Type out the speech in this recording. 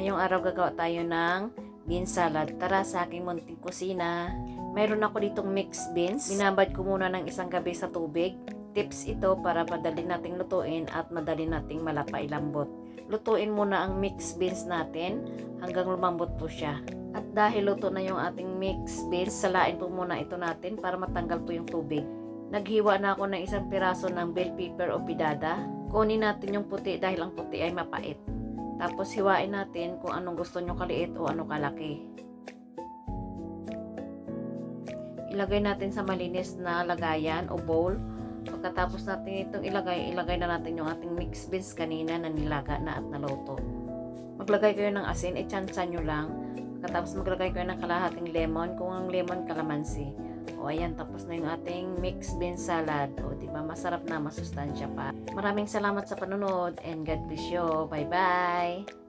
Ngayong araw gagawa tayo ng bean salad. Tara sa aking munting kusina. Mayroon ako ditong mixed beans. Binabad ko muna ng isang gabi sa tubig. Tips ito para madali nating lutuin at madali nating malapay-lambot. Lutuin muna ang mixed beans natin hanggang lumambot po siya. At dahil luto na yung ating mixed beans, salain po muna ito natin para matanggal po yung tubig. Naghiwa na ako ng isang piraso ng bell pepper o pidada. Kunin natin yung puti dahil ang puti ay mapait. Tapos hiwain natin kung anong gusto nyo kaliit o ano kalaki. Ilagay natin sa malinis na lagayan o bowl. Pagkatapos natin itong ilagay na natin yung ating mixed beans kanina na nilaga na at naluto. Maglagay kayo ng asin, i-tsansa nyo lang. Pagkatapos maglagay kayo ng kalahating lemon, kung ang lemon kalamansi. O ayan, tapos na yung ating mixed bean salad. O diba, masarap na, masustansya pa. Maraming salamat sa panonood and God bless you. Bye bye!